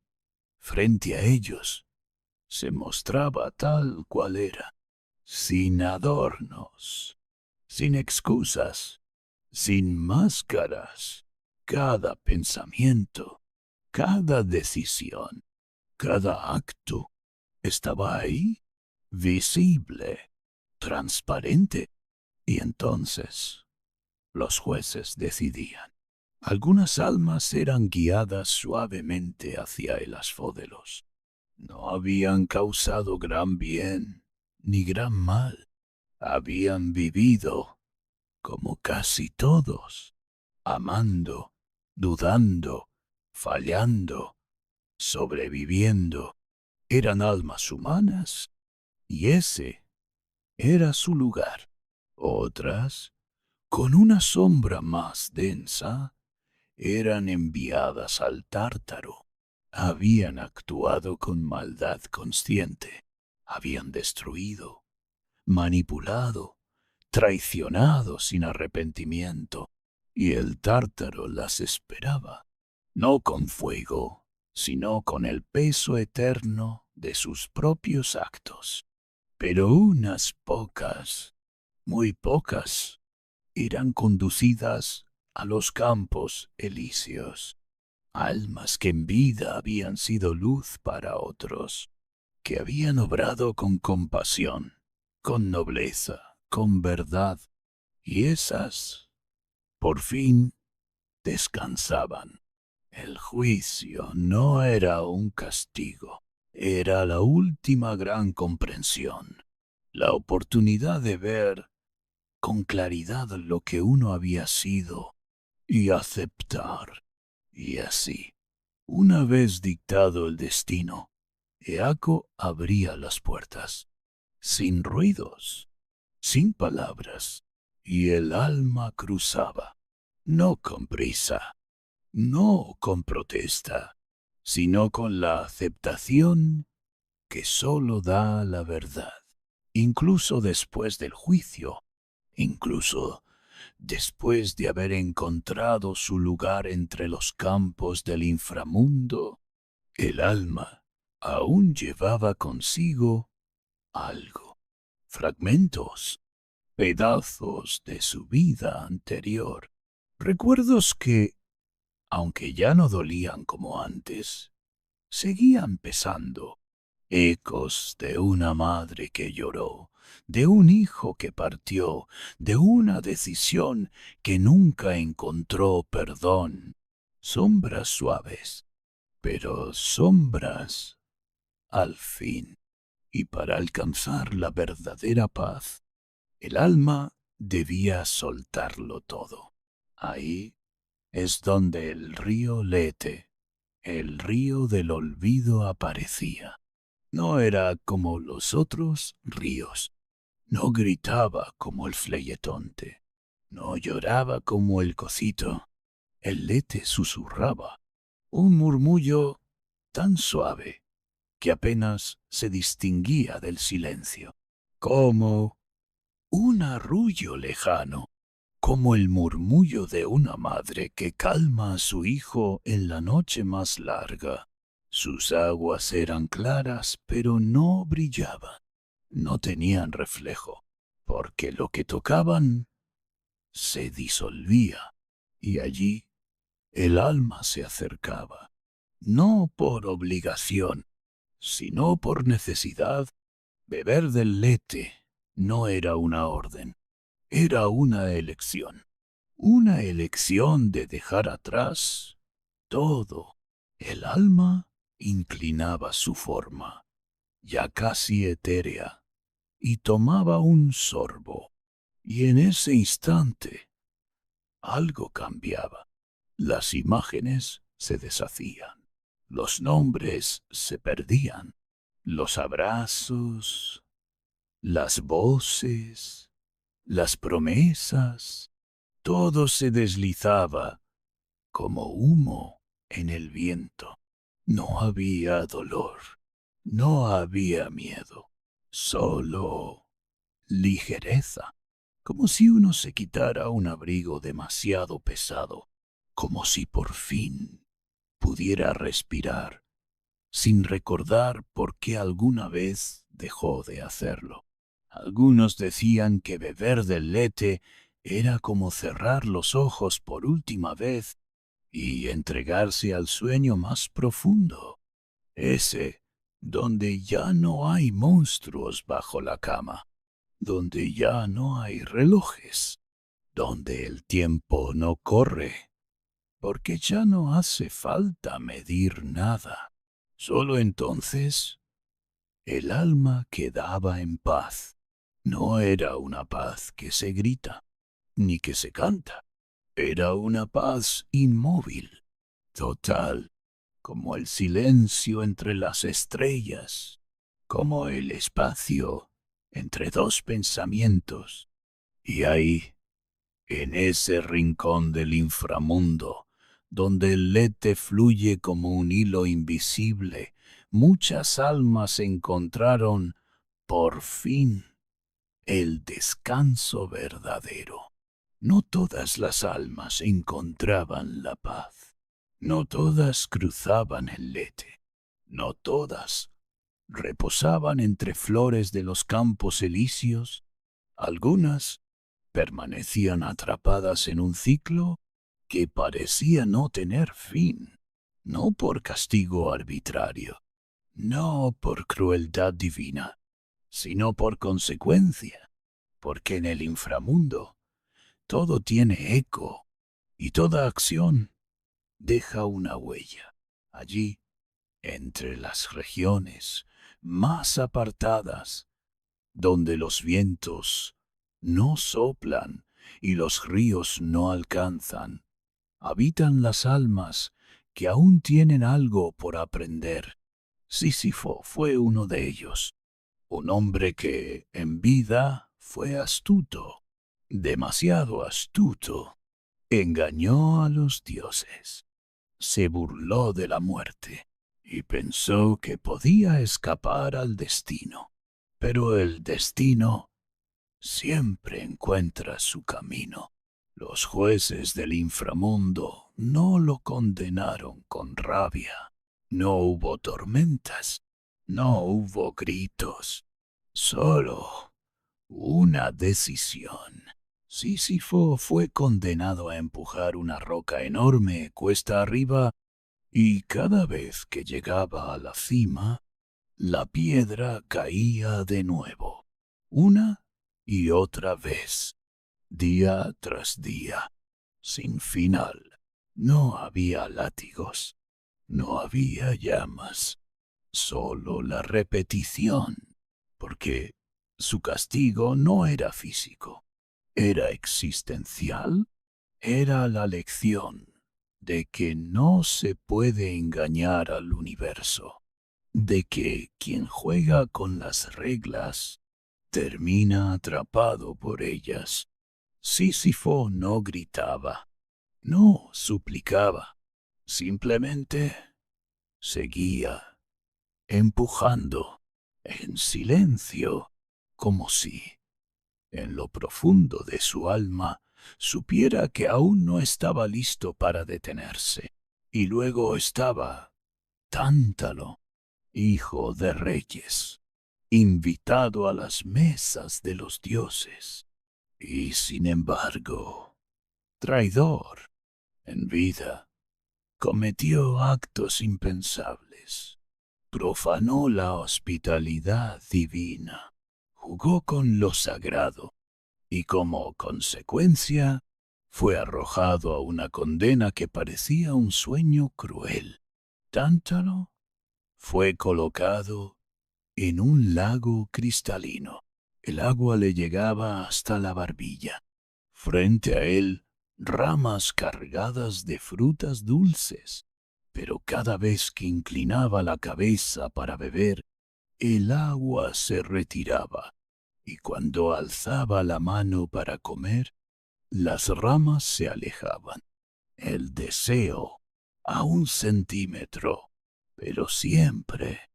frente a ellos, se mostraba tal cual era, sin adornos, sin excusas, sin máscaras. Cada pensamiento, cada decisión, cada acto estaba ahí, visible, transparente. Y entonces los jueces decidían. Algunas almas eran guiadas suavemente hacia el asfódelos. No habían causado gran bien ni gran mal. Habían vivido, como casi todos, amando, dudando, fallando, sobreviviendo. Eran almas humanas y ese era su lugar. Otras, con una sombra más densa, eran enviadas al Tártaro. Habían actuado con maldad consciente, habían destruido, manipulado, traicionado sin arrepentimiento, y el Tártaro las esperaba, no con fuego, sino con el peso eterno de sus propios actos. Pero unas pocas, muy pocas, eran conducidas a los campos elíseos, almas que en vida habían sido luz para otros, que habían obrado con compasión, con nobleza, con verdad, y esas, por fin, descansaban. El juicio no era un castigo, era la última gran comprensión, la oportunidad de ver con claridad lo que uno había sido y aceptar. Y así, una vez dictado el destino, Eaco abría las puertas, sin ruidos, sin palabras, y el alma cruzaba, no con prisa, no con protesta, sino con la aceptación que sólo da la verdad, incluso después del juicio, incluso después de haber encontrado su lugar entre los campos del inframundo. El alma aún llevaba consigo algo, fragmentos, pedazos de su vida anterior, recuerdos que, aunque ya no dolían como antes, seguían pesando, ecos de una madre que lloró, de un hijo que partió, de una decisión que nunca encontró perdón, sombras suaves, pero sombras al fin. Y para alcanzar la verdadera paz, el alma debía soltarlo todo. Ahí es donde el río Lete, el río del olvido, aparecía. No era como los otros ríos, no gritaba como el Fleyetonte, no lloraba como el Cocito. El Lete susurraba, un murmullo tan suave que apenas se distinguía del silencio, como un arrullo lejano, como el murmullo de una madre que calma a su hijo en la noche más larga. Sus aguas eran claras, pero no brillaban, no tenían reflejo, porque lo que tocaban se disolvía, y allí el alma se acercaba, no por obligación, sino por necesidad. Beber del Lete no era una orden, era una elección de dejar atrás todo. El alma inclinaba su forma, ya casi etérea, y tomaba un sorbo, y en ese instante algo cambiaba. Las imágenes se deshacían, los nombres se perdían, los abrazos, las voces, las promesas, todo se deslizaba como humo en el viento. No había dolor, no había miedo, solo ligereza, como si uno se quitara un abrigo demasiado pesado, como si por fin pudiera respirar sin recordar por qué alguna vez dejó de hacerlo. Algunos decían que beber del Lete era como cerrar los ojos por última vez y entregarse al sueño más profundo, ese donde ya no hay monstruos bajo la cama, donde ya no hay relojes, donde el tiempo no corre, porque ya no hace falta medir nada. Solo entonces el alma quedaba en paz. No era una paz que se grita, ni que se canta. Era una paz inmóvil, total, como el silencio entre las estrellas, como el espacio entre dos pensamientos. Y ahí, en ese rincón del inframundo, donde el Lete fluye como un hilo invisible, muchas almas encontraron, por fin, el descanso verdadero. No todas las almas encontraban la paz. No todas cruzaban el Lete. No todas reposaban entre flores de los campos elíseos. Algunas permanecían atrapadas en un ciclo que parecía no tener fin, no por castigo arbitrario, no por crueldad divina, sino por consecuencia, porque en el inframundo todo tiene eco y toda acción deja una huella. Allí, entre las regiones más apartadas, donde los vientos no soplan y los ríos no alcanzan. Habitan las almas que aún tienen algo por aprender. Sísifo fue uno de ellos, un hombre que en vida fue astuto, demasiado astuto. Engañó a los dioses, se burló de la muerte y pensó que podía escapar al destino. Pero el destino siempre encuentra su camino. Los jueces del inframundo no lo condenaron con rabia. No hubo tormentas, no hubo gritos, solo una decisión. Sísifo fue condenado a empujar una roca enorme cuesta arriba y cada vez que llegaba a la cima, la piedra caía de nuevo, una y otra vez, día tras día, sin final. No había látigos, no había llamas, solo la repetición, porque su castigo no era físico, era existencial, era la lección de que no se puede engañar al universo, de que quien juega con las reglas termina atrapado por ellas. Sísifo no gritaba, no suplicaba, simplemente seguía empujando en silencio, como si en lo profundo de su alma supiera que aún no estaba listo para detenerse. Y luego estaba Tántalo, hijo de reyes, invitado a las mesas de los dioses, y sin embargo, traidor en vida, cometió actos impensables, profanó la hospitalidad divina, jugó con lo sagrado, y como consecuencia fue arrojado a una condena que parecía un sueño cruel. Tántalo fue colocado en un lago cristalino. El agua le llegaba hasta la barbilla. Frente a él, ramas cargadas de frutas dulces. Pero cada vez que inclinaba la cabeza para beber, el agua se retiraba, y cuando alzaba la mano para comer, las ramas se alejaban. El deseo a 1 centímetro, pero siempre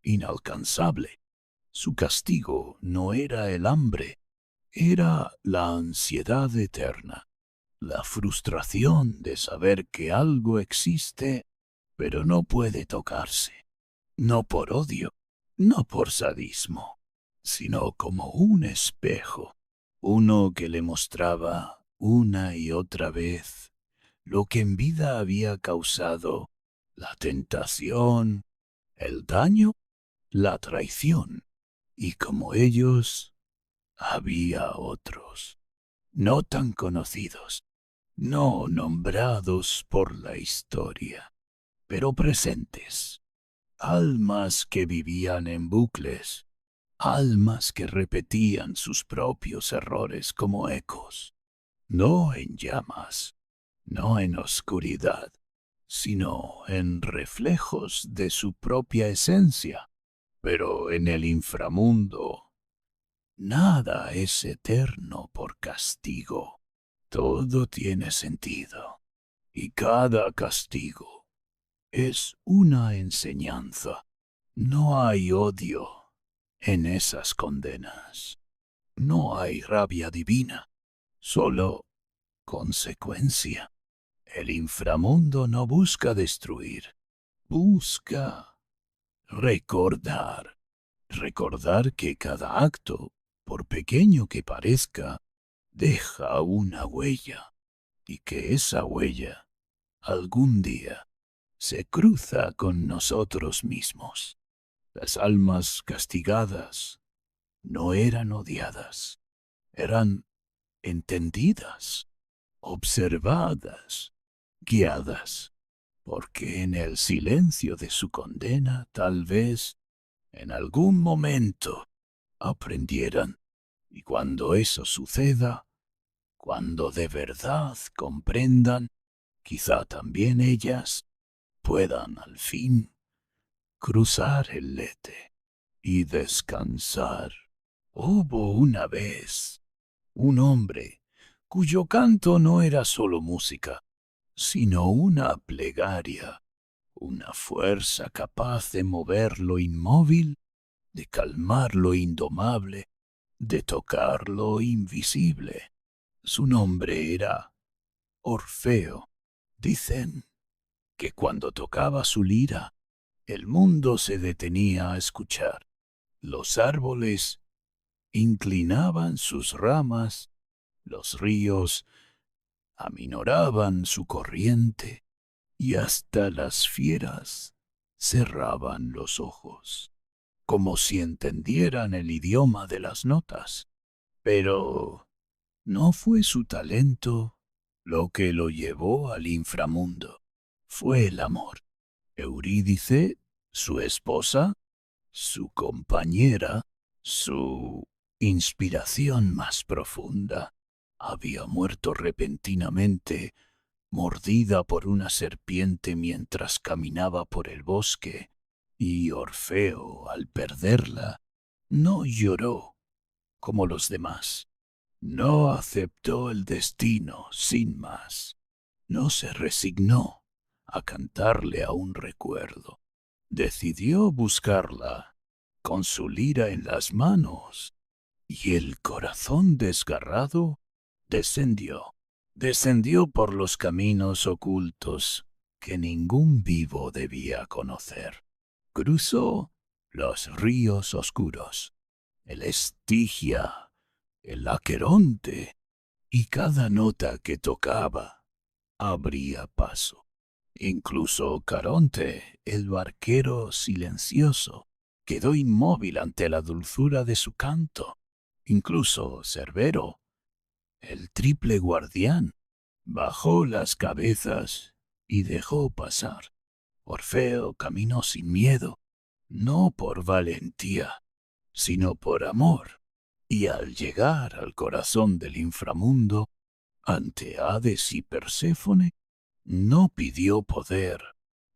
inalcanzable. Su castigo no era el hambre, era la ansiedad eterna, la frustración de saber que algo existe, pero no puede tocarse, no por odio, no por sadismo, sino como un espejo, uno que le mostraba una y otra vez lo que en vida había causado la tentación, el daño, la traición, y como ellos había otros, no tan conocidos, no nombrados por la historia, pero presentes, almas que vivían en bucles, almas que repetían sus propios errores como ecos, no en llamas, no en oscuridad, sino en reflejos de su propia esencia. Pero en el inframundo, nada es eterno por castigo. Todo tiene sentido, y cada castigo es una enseñanza. No hay odio en esas condenas. No hay rabia divina, solo consecuencia. El inframundo no busca destruir, busca recordar. Recordar que cada acto, por pequeño que parezca, deja una huella, y que esa huella, algún día, se cruza con nosotros mismos. Las almas castigadas no eran odiadas, eran entendidas, observadas, guiadas, porque en el silencio de su condena tal vez en algún momento aprendieran Y cuando eso suceda, cuando de verdad comprendan, quizá también ellas puedan al fin cruzar el Lete y descansar. Hubo una vez un hombre cuyo canto no era solo música, sino una plegaria, una fuerza capaz de mover lo inmóvil, de calmar lo indomable, de tocar lo invisible. Su nombre era Orfeo. Dicen que cuando tocaba su lira, el mundo se detenía a escuchar. Los árboles inclinaban sus ramas, los ríos aminoraban su corriente y hasta las fieras cerraban los ojos, como si entendieran el idioma de las notas. Pero no fue su talento lo que lo llevó al inframundo, fue el amor. Eurídice, su esposa, su compañera, su inspiración más profunda, había muerto repentinamente, mordida por una serpiente mientras caminaba por el bosque, y Orfeo, al perderla, no lloró como los demás. No aceptó el destino sin más. No se resignó a cantarle a un recuerdo. Decidió buscarla con su lira en las manos, y el corazón desgarrado descendió. Descendió por los caminos ocultos que ningún vivo debía conocer. Cruzó los ríos oscuros, el Estigia, el Aqueronte, y cada nota que tocaba abría paso. Incluso Caronte, el barquero silencioso, quedó inmóvil ante la dulzura de su canto. Incluso Cerbero, el triple guardián, bajó las cabezas y dejó pasar. Orfeo caminó sin miedo, no por valentía, sino por amor, y al llegar al corazón del inframundo, ante Hades y Perséfone, no pidió poder,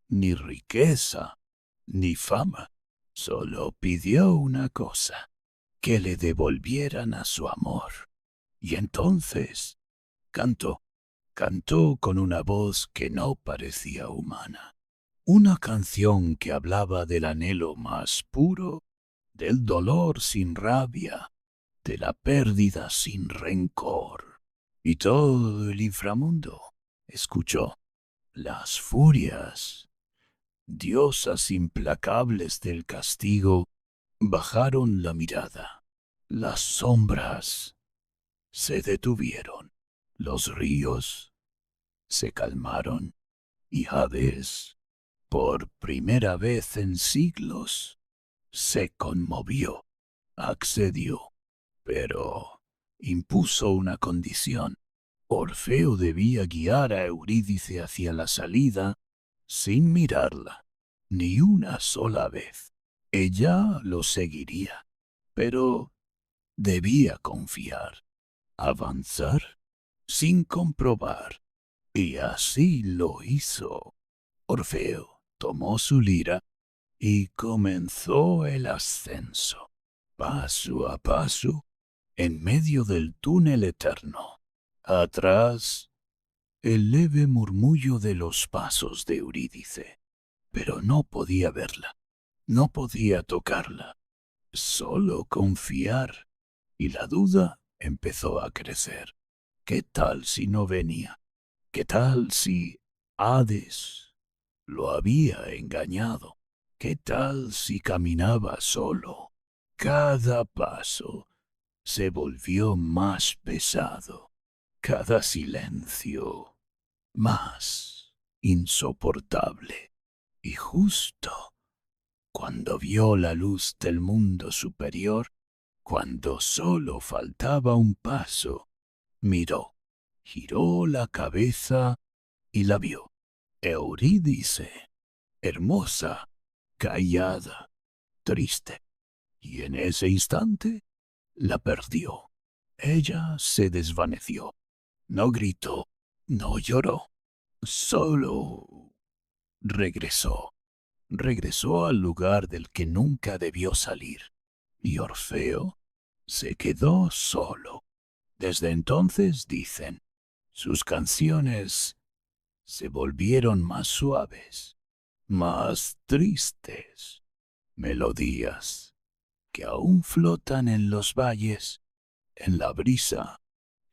ni riqueza, ni fama, solo pidió una cosa, que le devolvieran a su amor. Y entonces cantó con una voz que no parecía humana, una canción que hablaba del anhelo más puro, del dolor sin rabia, de la pérdida sin rencor. Y todo el inframundo escuchó. Las furias, diosas implacables del castigo, bajaron la mirada. Las sombras se detuvieron. Los ríos se calmaron y Hades, por primera vez en siglos, se conmovió, accedió, pero impuso una condición. Orfeo debía guiar a Eurídice hacia la salida sin mirarla, ni una sola vez. Ella lo seguiría, pero debía confiar, avanzar sin comprobar, y así lo hizo. Orfeo tomó su lira y comenzó el ascenso, paso a paso, en medio del túnel eterno. Atrás, el leve murmullo de los pasos de Eurídice, pero no podía verla, no podía tocarla, solo confiar, y la duda empezó a crecer. ¿Qué tal si no venía? ¿Qué tal si Hades lo había engañado? ¿Qué tal si caminaba solo? Cada paso se volvió más pesado, cada silencio más insoportable. Y justo cuando vio la luz del mundo superior, cuando solo faltaba un paso, miró, giró la cabeza y la vio. Eurídice, hermosa, callada, triste. Y en ese instante la perdió. Ella se desvaneció. No gritó, no lloró, solo regresó. Regresó al lugar del que nunca debió salir. Y Orfeo se quedó solo. Desde entonces, dicen, sus canciones se volvieron más suaves, más tristes, melodías que aún flotan en los valles, en la brisa,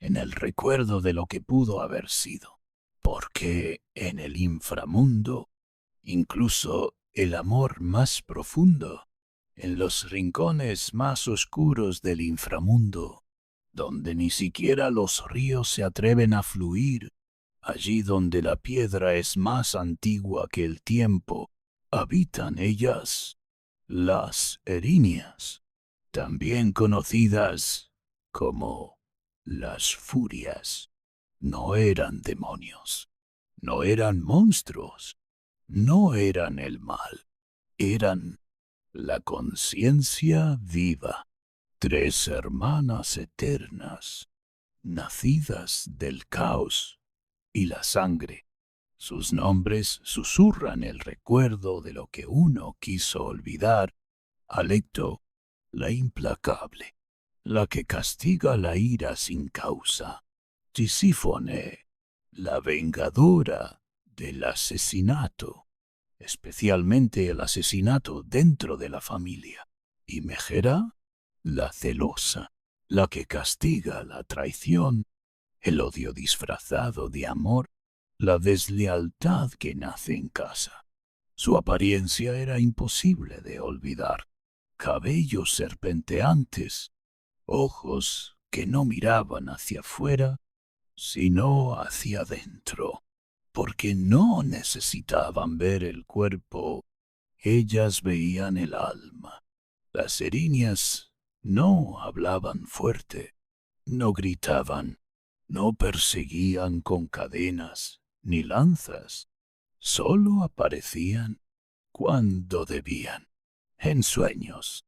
en el recuerdo de lo que pudo haber sido. Porque en el inframundo, incluso el amor más profundo, en los rincones más oscuros del inframundo, donde ni siquiera los ríos se atreven a fluir, allí donde la piedra es más antigua que el tiempo, habitan ellas las erinias, también conocidas como las furias. No eran demonios, no eran monstruos, no eran el mal, eran la conciencia viva, tres hermanas eternas, nacidas del caos y la sangre. Sus nombres susurran el recuerdo de lo que uno quiso olvidar. Alecto, la implacable, la que castiga la ira sin causa. Tisífone, la vengadora del asesinato, especialmente el asesinato dentro de la familia. Y Megera, la celosa, la que castiga la traición, el odio disfrazado de amor, la deslealtad que nace en casa. Su apariencia era imposible de olvidar. Cabellos serpenteantes, ojos que no miraban hacia afuera, sino hacia adentro, porque no necesitaban ver el cuerpo, ellas veían el alma. Las erinias no hablaban fuerte, no gritaban, no perseguían con cadenas ni lanzas, solo aparecían cuando debían, en sueños,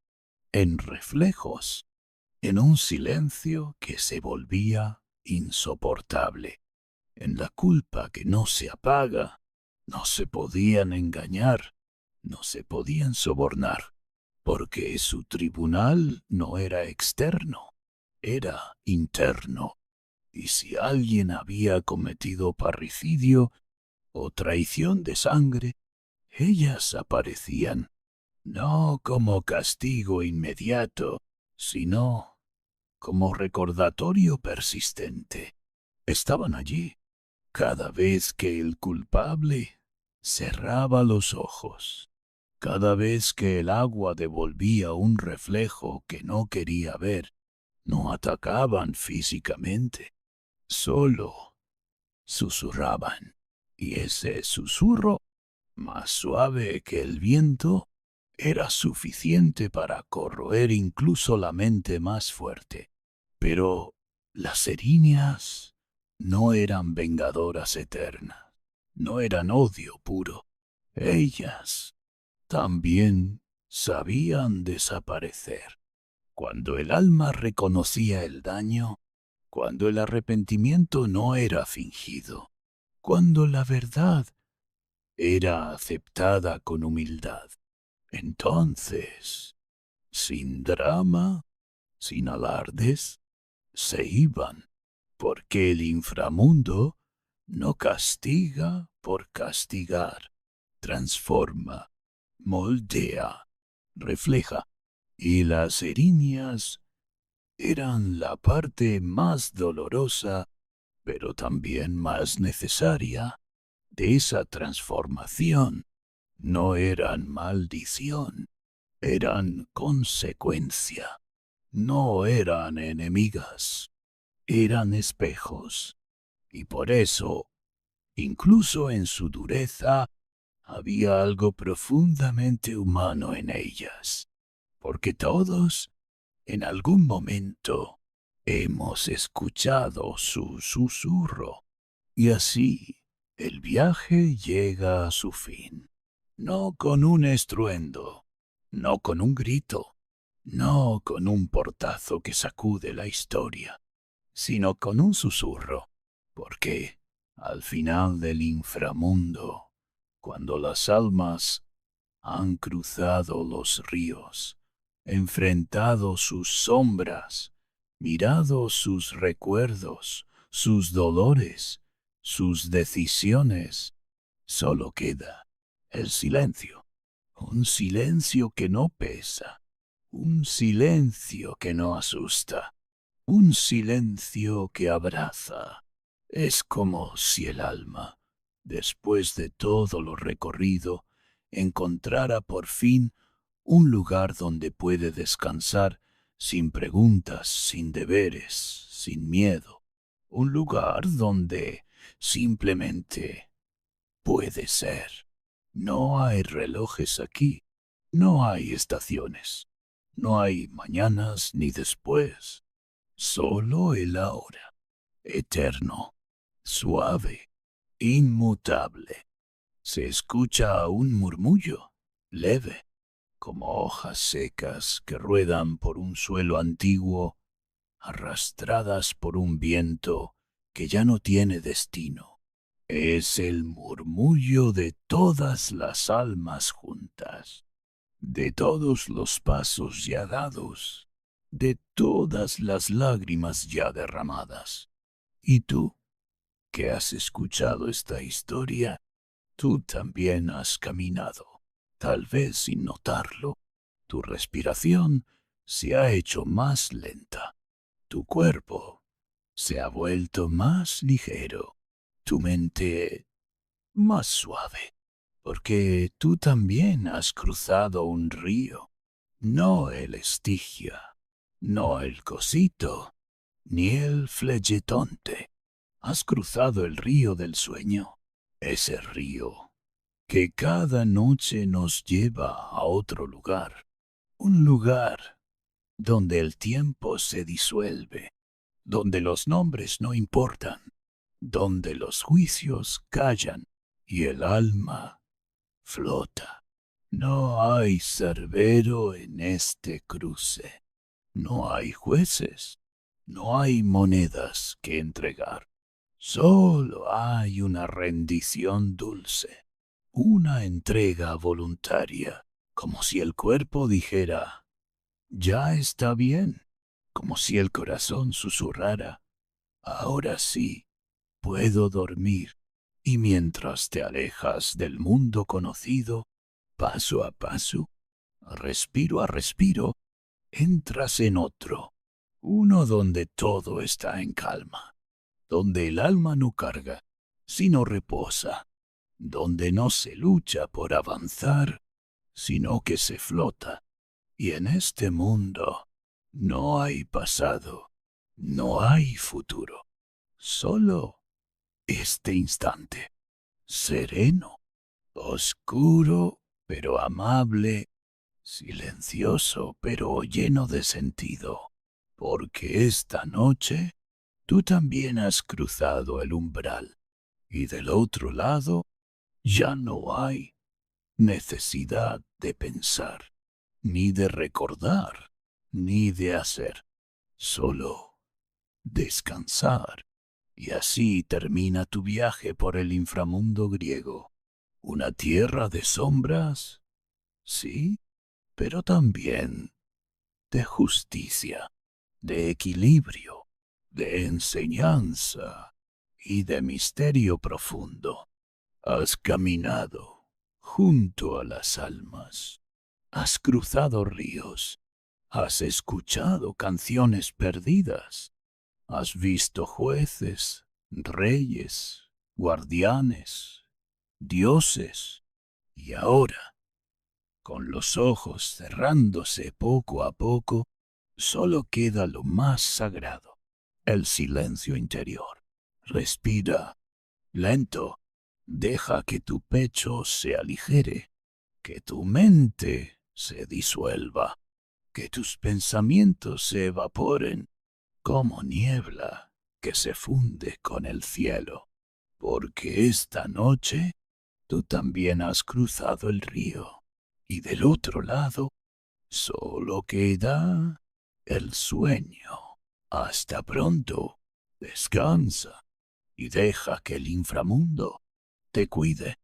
en reflejos, en un silencio que se volvía insoportable, en la culpa que no se apaga. No se podían engañar, no se podían sobornar, porque su tribunal no era externo, era interno. Y si alguien había cometido parricidio o traición de sangre, ellas aparecían, no como castigo inmediato, sino como recordatorio persistente. Estaban allí cada vez que el culpable cerraba los ojos, cada vez que el agua devolvía un reflejo que no quería ver. No atacaban físicamente, solo susurraban. Y ese susurro, más suave que el viento, era suficiente para corroer incluso la mente más fuerte. Pero las erinias no eran vengadoras eternas, no eran odio puro. Ellas también sabían desaparecer. Cuando el alma reconocía el daño, cuando el arrepentimiento no era fingido, cuando la verdad era aceptada con humildad, entonces, sin drama, sin alardes, se iban, porque el inframundo no castiga por castigar, transforma, moldea, refleja, y las erinias eran la parte más dolorosa, pero también más necesaria, de esa transformación. No eran maldición, eran consecuencia. No eran enemigas, eran espejos. Y por eso, incluso en su dureza, había algo profundamente humano en ellas. Porque todos, en algún momento, hemos escuchado su susurro. Y así, el viaje llega a su fin. No con un estruendo, no con un grito, no con un portazo que sacude la historia, sino con un susurro, porque al final del inframundo, cuando las almas han cruzado los ríos, enfrentado sus sombras, mirado sus recuerdos, sus dolores, sus decisiones, solo queda el silencio, un silencio que no pesa, un silencio que no asusta, un silencio que abraza. Es como si el alma, después de todo lo recorrido, encontrara por fin un lugar donde puede descansar sin preguntas, sin deberes, sin miedo. Un lugar donde simplemente puede ser. No hay relojes aquí, no hay estaciones, no hay mañanas ni después, solo el ahora, eterno, suave, inmutable. Se escucha un murmullo leve, como hojas secas que ruedan por un suelo antiguo, arrastradas por un viento que ya no tiene destino. Es el murmullo de todas las almas juntas, de todos los pasos ya dados, de todas las lágrimas ya derramadas. ¿Y tú, que has escuchado esta historia? Tú también has caminado, tal vez sin notarlo. Tu respiración se ha hecho más lenta. Tu cuerpo se ha vuelto más ligero. Tu mente más suave. Porque tú también has cruzado un río. No el Estigia, no el Cosito, ni el Flegetonte. Has cruzado el río del sueño. Ese río que cada noche nos lleva a otro lugar, un lugar donde el tiempo se disuelve, donde los nombres no importan, donde los juicios callan y el alma flota. No hay Cerbero en este cruce, no hay jueces, no hay monedas que entregar, solo hay una rendición dulce. Una entrega voluntaria, como si el cuerpo dijera, ya está bien, como si el corazón susurrara, ahora sí, puedo dormir. Y mientras te alejas del mundo conocido, paso a paso, respiro a respiro, entras en otro, uno donde todo está en calma, donde el alma no carga, sino reposa, donde no se lucha por avanzar, sino que se flota. Y en este mundo no hay pasado, no hay futuro, solo este instante, sereno, oscuro pero amable, silencioso pero lleno de sentido, porque esta noche tú también has cruzado el umbral, y del otro lado ya no hay necesidad de pensar, ni de recordar, ni de hacer, solo descansar. Y así termina tu viaje por el inframundo griego. Una tierra de sombras, sí, pero también de justicia, de equilibrio, de enseñanza y de misterio profundo. Has caminado junto a las almas, has cruzado ríos, has escuchado canciones perdidas, has visto jueces, reyes, guardianes, dioses, y ahora, con los ojos cerrándose poco a poco, solo queda lo más sagrado, el silencio interior. Respira, lento. Deja que tu pecho se aligere, que tu mente se disuelva, que tus pensamientos se evaporen como niebla que se funde con el cielo, porque esta noche tú también has cruzado el río, y del otro lado solo queda el sueño. Hasta pronto. Descansa y deja que el inframundo te cuide.